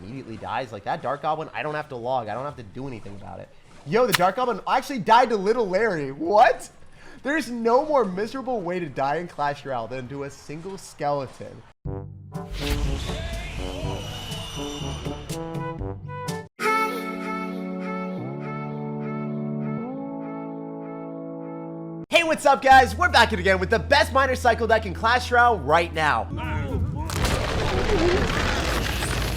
immediately dies. Like, that Dark Goblin, I don't have to log. I don't have to do anything about it. Yo, the Dark Goblin actually died to Little Larry. What? There's no more miserable way to die in Clash Royale than to a single skeleton. Hey, what's up, guys? We're back again with the best miner cycle deck in Clash Royale right now.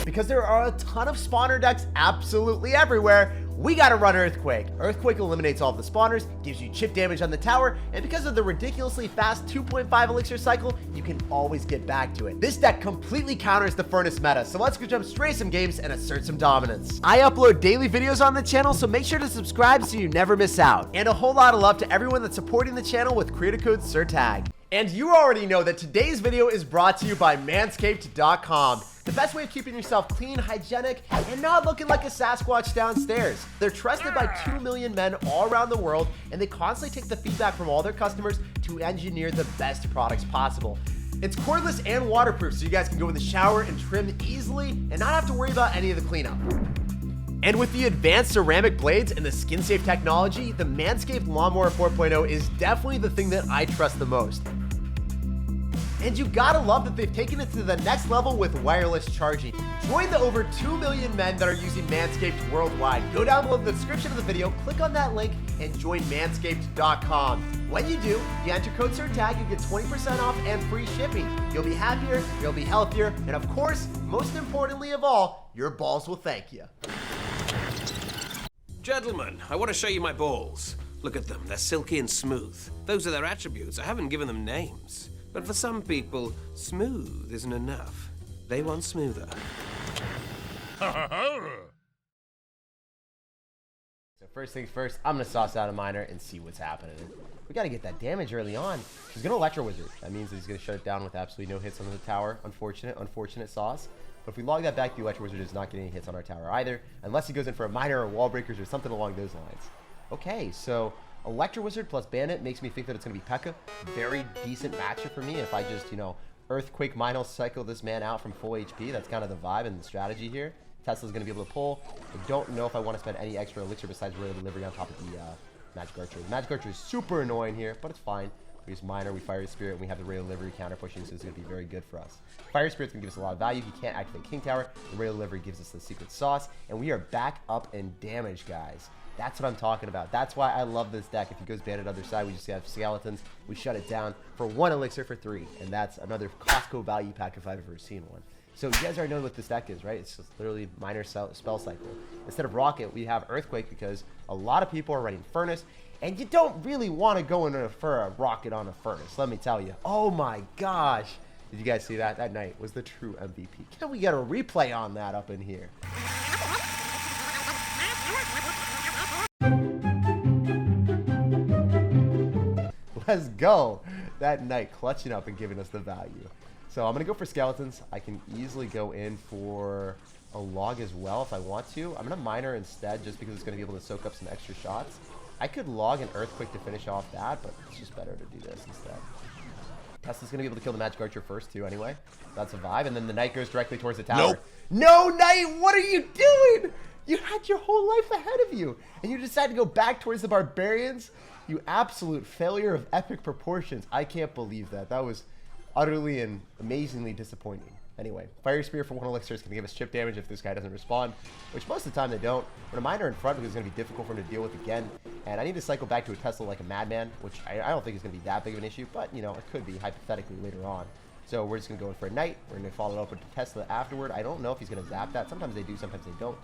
Because there are a ton of spawner decks absolutely everywhere, we gotta run Earthquake. Earthquake eliminates all of the spawners, gives you chip damage on the tower, and because of the ridiculously fast 2.5 elixir cycle, you can always get back to it. This deck completely counters the Furnace meta, so let's go jump straight some games and assert some dominance. I upload daily videos on the channel, so make sure to subscribe so you never miss out. And a whole lot of love to everyone that's supporting the channel with creator code SirTag. And you already know that today's video is brought to you by Manscaped.com. The best way of keeping yourself clean, hygienic, and not looking like a Sasquatch downstairs. They're trusted by 2 million men all around the world, and they constantly take the feedback from all their customers to engineer the best products possible. It's cordless and waterproof, so you guys can go in the shower and trim easily and not have to worry about any of the cleanup. And with the advanced ceramic blades and the skin-safe technology, the Manscaped Lawnmower 4.0 is definitely the thing that I trust the most. And you gotta love that they've taken it to the next level with wireless charging. Join the over 2 million men that are using Manscaped worldwide. Go down below in the description of the video, click on that link, and join Manscaped.com. When you do, you enter code SirTag, you get 20% off and free shipping. You'll be happier, you'll be healthier, and of course, most importantly of all, your balls will thank you. Gentlemen, I want to show you my balls. Look at them, they're silky and smooth. Those are their attributes. I haven't given them names. But for some people, smooth isn't enough. They want smoother. So first things first, I'm gonna sauce out a miner and see what's happening. We gotta get that damage early on. He's gonna Electro Wizard. That means that he's gonna shut it down with absolutely no hits on the tower. Unfortunate sauce. But if we log that back, the Electro Wizard is not getting any hits on our tower either, unless he goes in for a miner or wall breakers or something along those lines. Okay, so Electro Wizard plus Bandit makes me think that it's going to be P.E.K.K.A. Very decent matchup for me. If I just, Earthquake Mino cycle this man out from full HP, that's kind of the vibe and the strategy here. Tesla's going to be able to pull. I don't know if I want to spend any extra elixir besides Royal Delivery on top of the Magic Archer. The Magic Archer is super annoying here, but it's fine. We use Miner, we Fire Spirit, and we have the Royal Delivery counter pushing, so it's going to be very good for us. Fire Spirit's going to give us a lot of value. He can't activate King Tower. The Royal Delivery gives us the secret sauce, and we are back up in damage, guys. That's what I'm talking about. That's why I love this deck. If he goes Bandit other side, we just have skeletons. We shut it down for 1 elixir for 3. And that's another Costco value pack if I've ever seen one. So you guys already know what this deck is, right? It's just literally miner spell cycle. Instead of Rocket, we have Earthquake because a lot of people are running Furnace. And you don't really want to go in for a Rocket on a Furnace, let me tell you. Oh my gosh. Did you guys see that? That night was the true MVP. Can we get a replay on that up in here? Let's go. That knight clutching up and giving us the value. So I'm going to go for skeletons. I can easily go in for a log as well if I want to. I'm going to miner instead just because it's going to be able to soak up some extra shots. I could log an Earthquake to finish off that, but it's just better to do this instead. Tesla's going to be able to kill the Magic Archer first too anyway. That's a vibe. And then the knight goes directly towards the tower. Nope. No, knight! What are you doing? You had your whole life ahead of you. And you decided to go back towards the barbarians? You absolute failure of epic proportions. I can't believe that. That was utterly and amazingly disappointing. Anyway, Fire Spear for 1 elixir is going to give us chip damage if this guy doesn't respond, which most of the time they don't. But a miner in front because it's going to be difficult for him to deal with again. And I need to cycle back to a Tesla like a madman, which I don't think is going to be that big of an issue, but, it could be hypothetically later on. So we're just going to go in for a knight. We're going to follow it up with Tesla afterward. I don't know if he's going to zap that. Sometimes they do, sometimes they don't.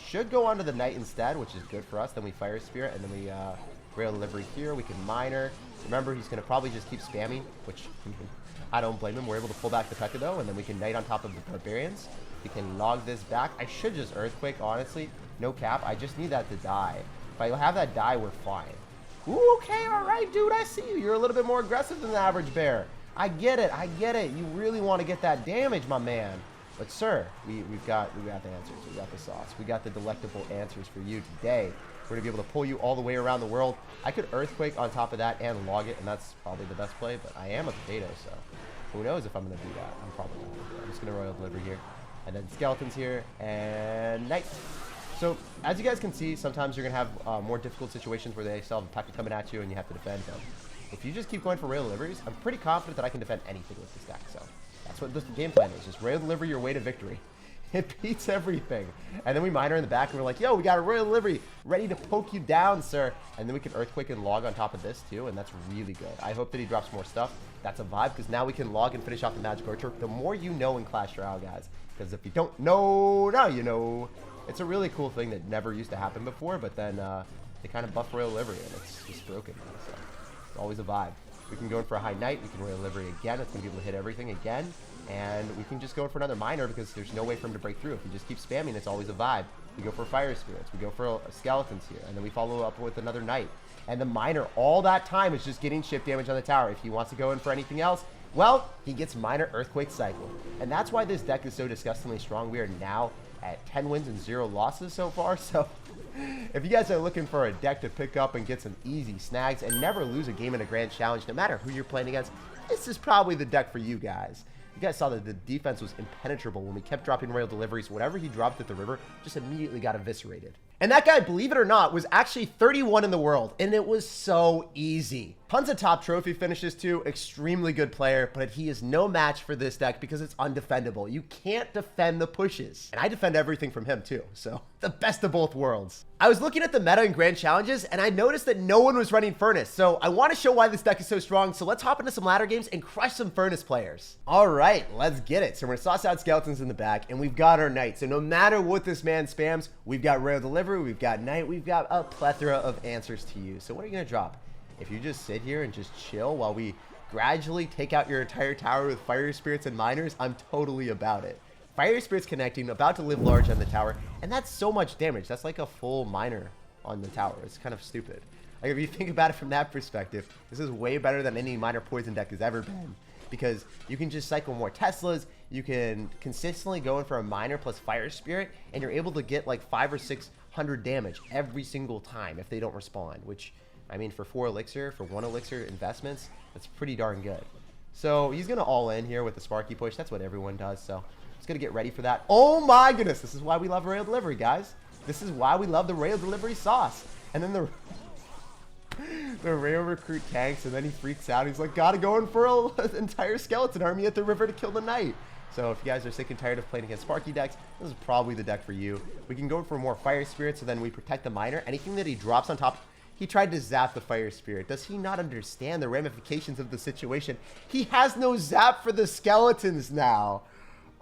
Should go onto the knight instead, which is good for us. Then we Fire Spirit, and then we Rail Delivery here. We can miner. Remember, he's going to probably just keep spamming, which I don't blame him. We're able to pull back the P.E.K.K.A. though, and then we can knight on top of the barbarians. We can log this back. I should just Earthquake, honestly. No cap. I just need that to die. If I have that die, we're fine. Ooh, okay, all right, dude. I see you. You're a little bit more aggressive than the average bear. I get it. I get it. You really want to get that damage, my man. But sir, we've got the answers. We got the sauce. We got the delectable answers for you today. We're going to be able to pull you all the way around the world. I could Earthquake on top of that and log it, and that's probably the best play, but I am a potato, so who knows if I'm going to do that. I'm probably not going to do that. I'm just going to Royal Delivery here. and then skeletons here, and knight. So as you guys can see, sometimes you're gonna have more difficult situations where they still have attack coming at you and you have to defend them. If you just keep going for rail deliveries, I'm pretty confident that I can defend anything with this deck. So that's what this game plan is. Just rail deliver your way to victory. It beats everything. And then we miner in the back and we're like, yo, we got a royal delivery ready to poke you down, sir. And then we can earthquake and log on top of this too, and that's really good. I hope that he drops more stuff. That's a vibe, because now we can log and finish off the magic archer. The more you know in Clash Royale, guys. Because if you don't know, now you know. It's a really cool thing that never used to happen before, but then they kind of buff royal delivery and it's just broken. So it's always a vibe. We can go in for a high knight, we can royal delivery again, it's going to be able to hit everything again. And we can just go for another miner because there's no way for him to break through. If you just keep spamming, it's always a vibe. We go for fire spirits, we go for skeletons here, and then we follow up with another knight. And the miner all that time is just getting chip damage on the tower. If he wants to go in for anything else, well, he gets minor earthquake cycle. And that's why this deck is so disgustingly strong. We are now at 10 wins and 0 losses so far. So if you guys are looking for a deck to pick up and get some easy snags and never lose a game in a grand challenge, no matter who you're playing against, this is probably the deck for you guys. You guys saw that the defense was impenetrable when we kept dropping rail deliveries. Whatever he dropped at the river just immediately got eviscerated. And that guy, believe it or not, was actually 31 in the world, and it was so easy. Tons of top trophy finishes too, extremely good player, but he is no match for this deck because it's undefendable. You can't defend the pushes. And I defend everything from him too, so the best of both worlds. I was looking at the meta in grand challenges, and I noticed that no one was running Furnace, so I want to show why this deck is so strong, so let's hop into some ladder games and crush some Furnace players. All right, let's get it. So we're gonna sauce out skeletons in the back, and we've got our knight. So no matter what this man spams, we've got rail delivery, we've got knight, we've got a plethora of answers to use. So what are you gonna drop? If you just sit here and just chill while we gradually take out your entire tower with fire spirits and miners, I'm totally about it. Fire spirits connecting, about to live large on the tower, and that's so much damage. That's like a full miner on the tower. It's kind of stupid. Like, if you think about it from that perspective, this is way better than any miner poison deck has ever been, because you can just cycle more Teslas, you can consistently go in for a miner plus fire spirit, and you're able to get like 500 or 600 damage every single time if they don't respond, which, I mean, for 4 elixir, for 1 elixir investments, that's pretty darn good. So he's going to all in here with the Sparky push. That's what everyone does, so just going to get ready for that. Oh my goodness, this is why we love rail delivery, guys. This is why we love the rail delivery sauce. And then the rail recruit tanks, and then he freaks out. He's like, gotta go in for an entire skeleton army at the river to kill the knight. So if you guys are sick and tired of playing against Sparky decks, this is probably the deck for you. We can go for more fire spirits, so then we protect the miner. Anything that he drops on top, he tried to zap the fire spirit. Does he not understand the ramifications of the situation? He has no zap for the skeletons now.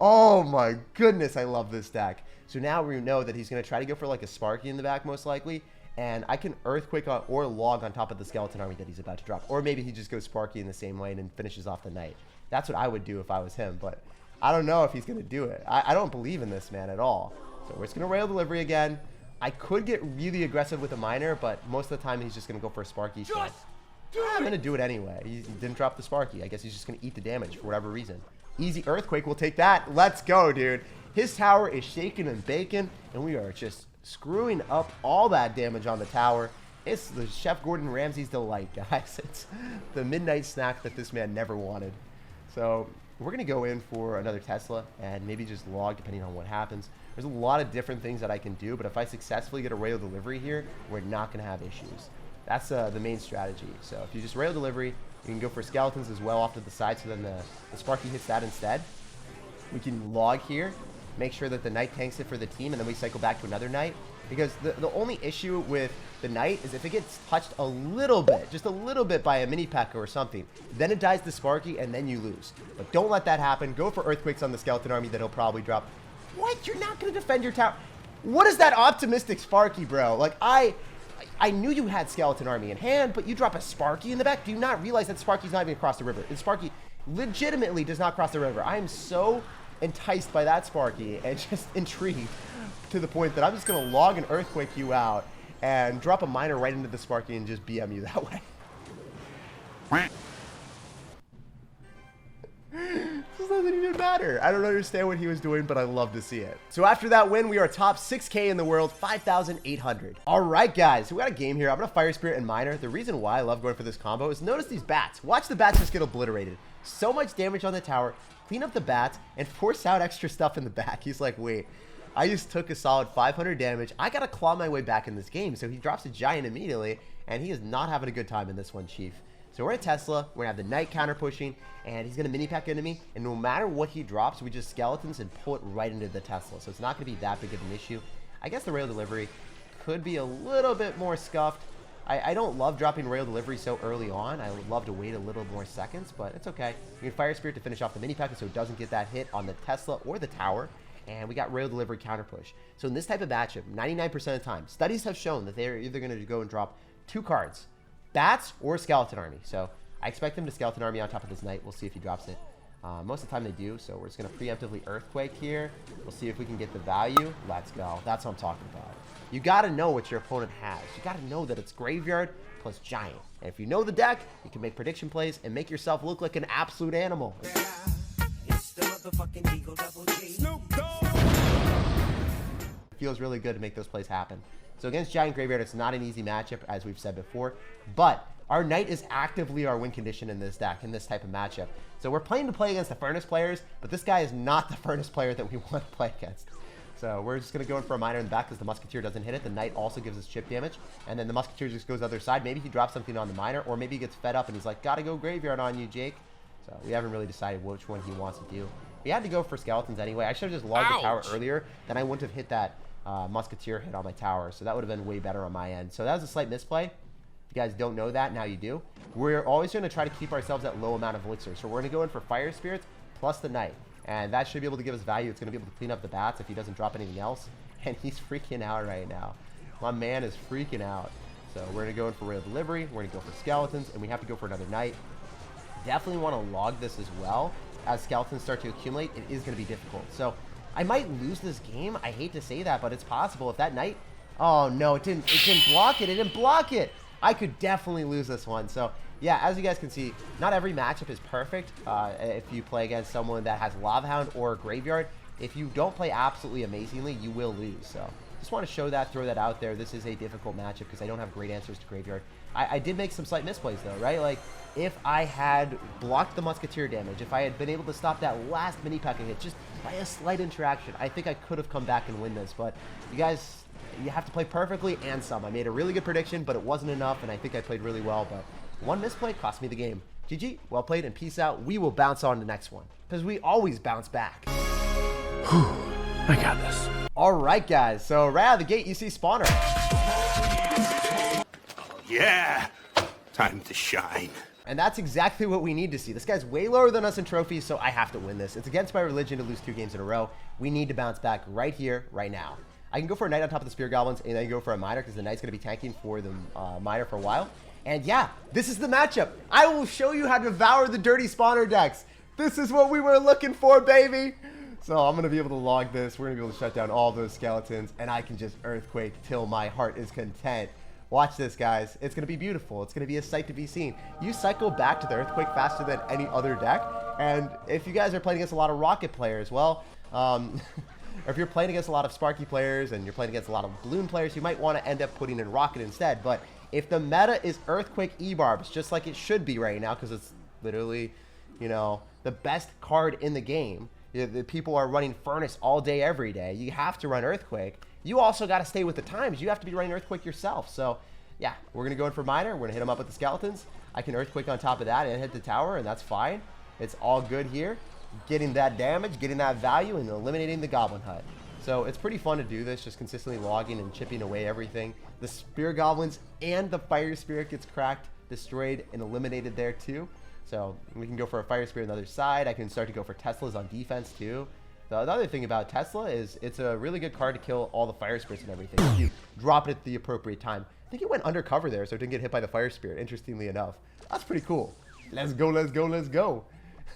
Oh my goodness, I love this deck. So now we know that he's going to try to go for like a Sparky in the back most likely, and I can earthquake on, or log on top of the skeleton army that he's about to drop. Or maybe he just goes Sparky in the same lane and finishes off the knight. That's what I would do if I was him, but I don't know if he's going to do it. I don't believe in this man at all. So we're just going to rail delivery again. I could get really aggressive with a miner, but most of the time he's just going to go for a Sparky. So I'm going to do it anyway. He didn't drop the Sparky. I guess he's just going to eat the damage for whatever reason. Easy earthquake, we'll take that. Let's go, dude. His tower is shaking and baking, and we are just screwing up all that damage on the tower. It's the Chef Gordon Ramsay's delight, guys. It's the midnight snack that this man never wanted. So we're going to go in for another Tesla and maybe just log depending on what happens. There's a lot of different things that I can do, but if I successfully get a rail delivery here, we're not going to have issues. That's the main strategy. So if you just rail delivery, you can go for skeletons as well off to the side, so then the Sparky hits that instead. We can log here, make sure that the knight tanks it for the team, and then we cycle back to another knight. Because the only issue with the knight is if it gets touched a little bit, just a little bit by a mini P.E.K.K.A. or something, then it dies to Sparky and then you lose. But don't let that happen. Go for earthquakes on the skeleton army that he'll probably drop. What? You're not going to defend your tower? What is that optimistic Sparky, bro? Like, I knew you had skeleton army in hand, but you drop a Sparky in the back? Do you not realize that Sparky's not even across the river? And Sparky legitimately does not cross the river. I am so enticed by that Sparky and just intrigued to the point that I'm just going to log an earthquake you out and drop a miner right into the Sparky and just BM you that way. This doesn't even matter. I don't understand what he was doing, but I love to see it. So after that win, we are top 6K in the world, 5,800. All right, guys, so we got a game here. I'm going to Fire Spirit and Miner. The reason why I love going for this combo is notice these bats. Watch the bats just get obliterated. So much damage on the tower. clean up the bats, and force out extra stuff in the back. He's like, wait, I just took a solid 500 damage. I got to claw my way back in this game. So he drops a giant immediately, and he is not having a good time in this one, Chief. So we're at Tesla. We're going to have the Knight counter pushing, and he's going to mini pack into me. And no matter what he drops, we just skeletons and pull it right into the Tesla. So it's not going to be that big of an issue. I guess the rail delivery could be a little bit more scuffed. I don't love dropping rail delivery so early on. I would love to wait a little more seconds, but it's okay. We can Fire Spirit to finish off the mini pack so it doesn't get that hit on the Tesla or the tower. And we got rail delivery counter push. So in this type of matchup, 99% of the time, studies have shown that they're either going to go and drop 2 cards, bats or skeleton army. So I expect him to skeleton army on top of this Knight. We'll see if he drops it. Most of the time they do, so we're just going to preemptively Earthquake here. We'll see if we can get the value. Let's go. That's what I'm talking about. You got to know what your opponent has. You got to know that it's Graveyard plus Giant. And if you know the deck, you can make prediction plays and make yourself look like an absolute animal. It's the motherfucking Eagle Double G. Snoop Dogg. It feels really good to make those plays happen. So against Giant Graveyard, it's not an easy matchup, as we've said before. But our Knight is actively our win condition in this deck, in this type of matchup. So we're playing to play against the Furnace players, but this guy is not the Furnace player that we want to play against. So we're just going to go in for a Miner in the back because the Musketeer doesn't hit it. The Knight also gives us chip damage. And then the Musketeer just goes the other side. Maybe he drops something on the Miner, or maybe he gets fed up and he's like, gotta go Graveyard on you, Jake. So we haven't really decided which one he wants to do. We had to go for Skeletons anyway. I should have just logged the tower earlier. Then I wouldn't have hit that Musketeer hit on my tower. So that would have been way better on my end. So that was a slight misplay. If you guys don't know that, now you do. We're always going to try to keep ourselves at low amount of elixir. So we're going to go in for Fire Spirits plus the Knight. And that should be able to give us value. It's going to be able to clean up the bats if he doesn't drop anything else. And he's freaking out right now. My man is freaking out. So we're going to go in for rail delivery. We're going to go for skeletons. And we have to go for another Knight. Definitely want to log this as well. As skeletons start to accumulate, it is going to be difficult. So I might lose this game. I hate to say that, but it's possible. If that Knight... Oh, no, it didn't block it. It didn't block it. I could definitely lose this one. So, yeah, as you guys can see, not every matchup is perfect. If you play against someone that has Lava Hound or Graveyard, if you don't play absolutely amazingly, you will lose. So, just want to show that, throw that out there. This is a difficult matchup because I don't have great answers to Graveyard. I did make some slight misplays, though, right? Like, if I had blocked the Musketeer damage, if I had been able to stop that last mini packing hit just by a slight interaction, I think I could have come back and win this. But you guys... You have to play perfectly and some. I made a really good prediction, but it wasn't enough, and I think I played really well. But one misplay cost me the game. GG, well played, and peace out. We will bounce on to the next one, because we always bounce back. Whew, I got this. All right, guys. So right out of the gate, you see Spawner. Oh, yeah, time to shine. And that's exactly what we need to see. This guy's way lower than us in trophies, so I have to win this. It's against my religion to lose 2 games in a row. We need to bounce back right here, right now. I can go for a Knight on top of the Spear Goblins, and then go for a Miner, because the Knight's going to be tanking for the Miner for a while. And yeah, this is the matchup. I will show you how to devour the dirty spawner decks. This is what we were looking for, baby. So I'm going to be able to log this. We're going to be able to shut down all those skeletons, and I can just Earthquake till my heart is content. Watch this, guys. It's going to be beautiful. It's going to be a sight to be seen. You cycle back to the Earthquake faster than any other deck. And if you guys are playing against a lot of Rocket players, well... Or if you're playing against a lot of Sparky players and you're playing against a lot of Balloon players, you might want to end up putting in Rocket instead. But if the meta is Earthquake E-Barbs, just like it should be right now, because it's literally, you know, the best card in the game. The people are running Furnace all day, every day. You have to run Earthquake. You also got to stay with the times. You have to be running Earthquake yourself. So, yeah, we're going to go in for Miner. We're going to hit him up with the Skeletons. I can Earthquake on top of that and hit the tower, and that's fine. It's all good here. Getting that damage, getting that value, and eliminating the Goblin Hut. So it's pretty fun to do this, just consistently logging and chipping away everything. The Spear Goblins and the Fire Spirit gets cracked, destroyed, and eliminated there too. So we can go for a Fire Spirit on the other side. I can start to go for Teslas on defense too. The other thing about Tesla is it's a really good card to kill all the Fire Spirits and everything. If you drop it at the appropriate time. I think it went undercover there, so it didn't get hit by the Fire Spirit, interestingly enough. That's pretty cool. Let's go, let's go, let's go.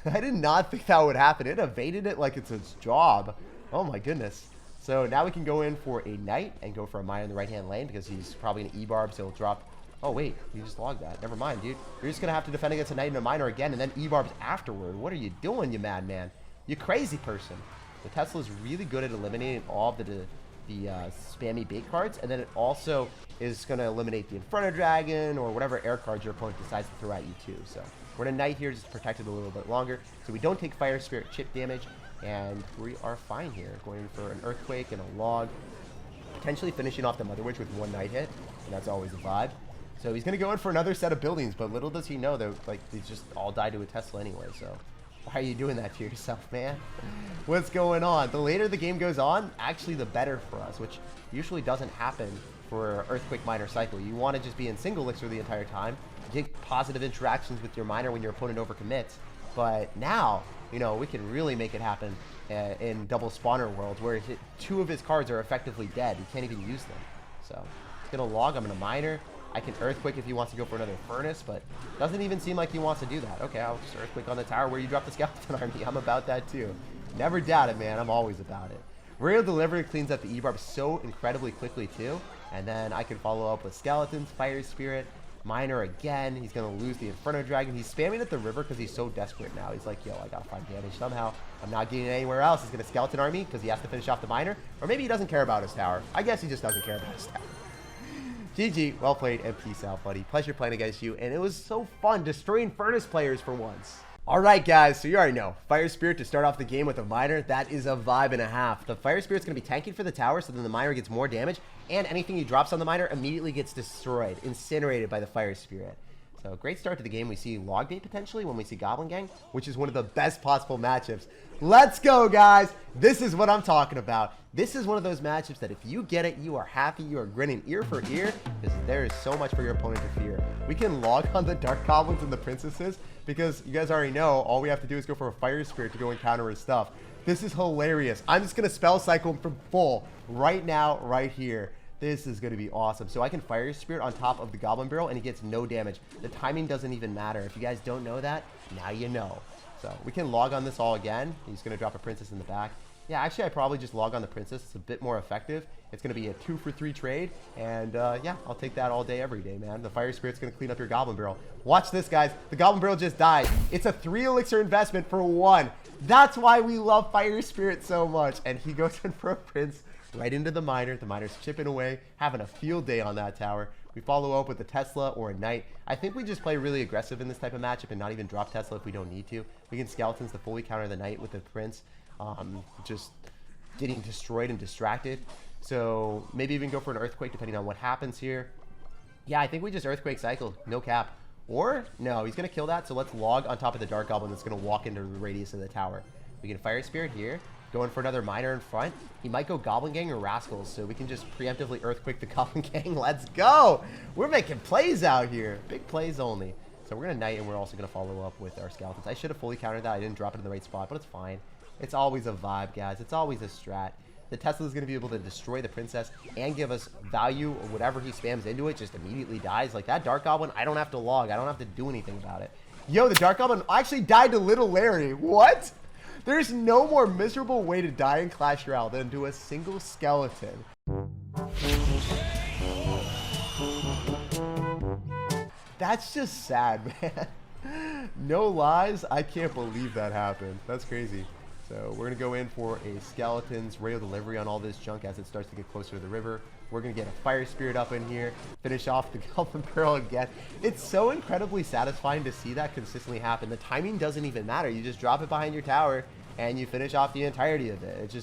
I did not think that would happen. It evaded it like it's its job. Oh my goodness. So now we can go in for a Knight and go for a Miner in the right-hand lane because he's probably going to E-Barb, so he'll drop... Oh, wait. You just logged that. Never mind, dude. You're just going to have to defend against a Knight and a Miner again and then E-Barbs afterward. What are you doing, you madman? You crazy person. The Tesla is really good at eliminating all of the spammy bait cards, and then it also is going to eliminate the Inferno Dragon or whatever air cards your opponent decides to throw at you too. So We're gonna Knight here, just protect it a little bit longer, so we don't take Fire Spirit chip damage, and we are fine here. Going for an Earthquake and a Log, potentially finishing off the Mother Witch with one Knight hit, and that's always a vibe. So he's gonna go in for another set of buildings, but little does he know that like these just all die to a Tesla anyway. So why are you doing that to yourself, man? What's going on? The later the game goes on, actually the better for us, which usually doesn't happen for Earthquake Miner cycle. You want to just be in single elixir the entire time, get positive interactions with your miner when your opponent overcommits. But now, you know, we can really make it happen in double spawner world, where two of his cards are effectively dead. He can't even use them. So he's gonna Log. I'm gonna Miner. I can Earthquake if he wants to go for another Furnace, but doesn't even seem like he wants to do that. Okay, I'll just Earthquake on the tower where you drop the Skeleton Army. I'm about that too. Never doubt it, man. I'm always about it. Royale Delivery cleans up the E-Barb so incredibly quickly too. And then I can follow up with Skeletons, Fire Spirit, Miner again. He's going to lose the Inferno Dragon. He's spamming at the river because he's so desperate now. He's like, yo, I got to find damage somehow. I'm not getting anywhere else. He's going to Skeleton Army because he has to finish off the Miner. Or maybe he doesn't care about his tower. I guess he just doesn't care about his tower. GG, well played, and peace out, buddy. Pleasure playing against you, and it was so fun destroying Furnace players for once. Alright guys, so you already know, Fire Spirit to start off the game with a Miner, that is a vibe and a half. The Fire Spirit's going to be tanking for the tower, so then the Miner gets more damage, and anything he drops on the Miner immediately gets destroyed, incinerated by the Fire Spirit. So great start to the game. We see Log Bait potentially when we see Goblin Gang, which is one of the best possible matchups. Let's go, guys. This is what I'm talking about. This is one of those matchups that if you get it, you are happy, you are grinning ear for ear, because there is so much for your opponent to fear. We can Log on the Dark Goblins and the Princesses, because you guys already know, all we have to do is go for a Fire Spirit to go and counter his stuff. This is hilarious. I'm just going to Spell Cycle him from full right now, right here. This is going to be awesome. So I can Fire Spirit on top of the Goblin Barrel, and he gets no damage. The timing doesn't even matter. If you guys don't know that, now you know. So we can Log on this all again. He's going to drop a Princess in the back. Yeah, actually, I probably just Log on the Princess. It's a bit more effective. It's going to be a 2-for-3 trade. And yeah, I'll take that all day, every day, man. The Fire Spirit's going to clean up your Goblin Barrel. Watch this, guys. The Goblin Barrel just died. It's a 3 elixir investment for 1. That's why we love Fire Spirit so much. And he goes in for a Prince right into the Miner. The Miner's chipping away, having a field day on that tower. We follow up with a Tesla or a Knight. I think we just play really aggressive in this type of matchup and not even drop Tesla if we don't need to. We can Skeletons to fully counter the Knight with the Prince. Just getting destroyed and distracted. So maybe even go for an Earthquake depending on what happens here. Yeah, I think we just Earthquake cycle, no cap. Or, no, he's going to kill that, so let's Log on top of the Dark Goblin that's going to walk into the radius of the tower. We can Fire Spirit here, going for another Miner in front. He might go Goblin Gang or Rascals, so we can just preemptively Earthquake the Goblin Gang. Let's go! We're making plays out here. Big plays only. So we're going to Knight, and we're also going to follow up with our Skeletons. I should have fully countered that. I didn't drop it in the right spot, but it's fine. It's always a vibe, guys. It's always a strat. The Tesla is going to be able to destroy the Princess and give us value, or whatever he spams into it just immediately dies. Like that Dark Goblin, I don't have to Log. I don't have to do anything about it. Yo, the Dark Goblin actually died to Little Larry. What? There's no more miserable way to die in Clash Royale than to a single skeleton. That's just sad, man. No lies, I can't believe that happened. That's crazy. So we're going to go in for a Skeletons Royale Delivery on all this junk as it starts to get closer to the river. We're going to get a Fire Spirit up in here, finish off the Goblin Barrel again. It's so incredibly satisfying to see that consistently happen. The timing doesn't even matter. You just drop it behind your tower and you finish off the entirety of it.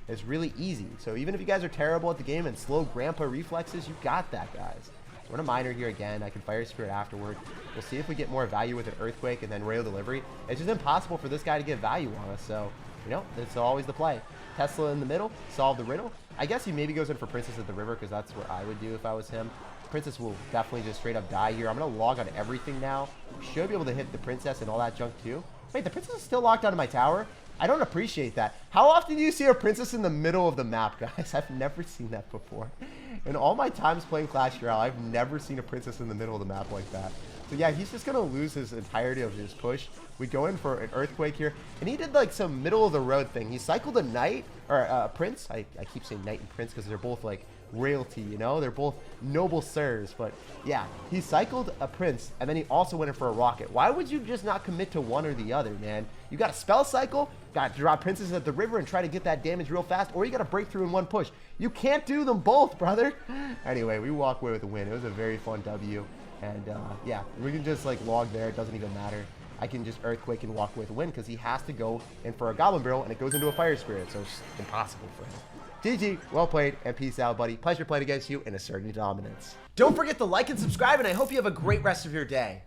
It's really easy. So even if you guys are terrible at the game and slow grandpa reflexes, you got that, guys. We're in a Miner here again. I can Fire Spirit afterward. We'll see if we get more value with an Earthquake and then Royale Delivery. It's just impossible for this guy to get value on us. So, you know, that's always the play. Tesla in the middle, solve the riddle. I guess he maybe goes in for Princess at the river because that's what I would do if I was him. Princess will definitely just straight up die here. I'm going to Log on everything now. Should be able to hit the Princess and all that junk too. Wait, the Princess is still locked onto my tower? I don't appreciate that. How often do you see a Princess in the middle of the map, guys? I've never seen that before. In all my times playing Clash Royale, I've never seen a Princess in the middle of the map like that. So yeah, he's just going to lose his entirety of his push. We go in for an Earthquake here. And he did like some middle of the road thing. He cycled a Knight, or a Prince. I keep saying Knight and Prince because they're both like royalty, you know? They're both noble sirs. But yeah, he cycled a Prince and then he also went in for a Rocket. Why would you just not commit to one or the other, man? You got to Spell Cycle, got to drop Princesses at the river and try to get that damage real fast, or you got to break through in one push. You can't do them both, brother. Anyway, we walk away with a win. It was a very fun W. And yeah, we can just like Log there. It doesn't even matter. I can just Earthquake and walk away with a win because he has to go in for a Goblin Barrel and it goes into a Fire Spirit, so it's impossible for him. GG, well played, and peace out, buddy. Pleasure playing against you and asserting dominance. Don't forget to like and subscribe, and I hope you have a great rest of your day.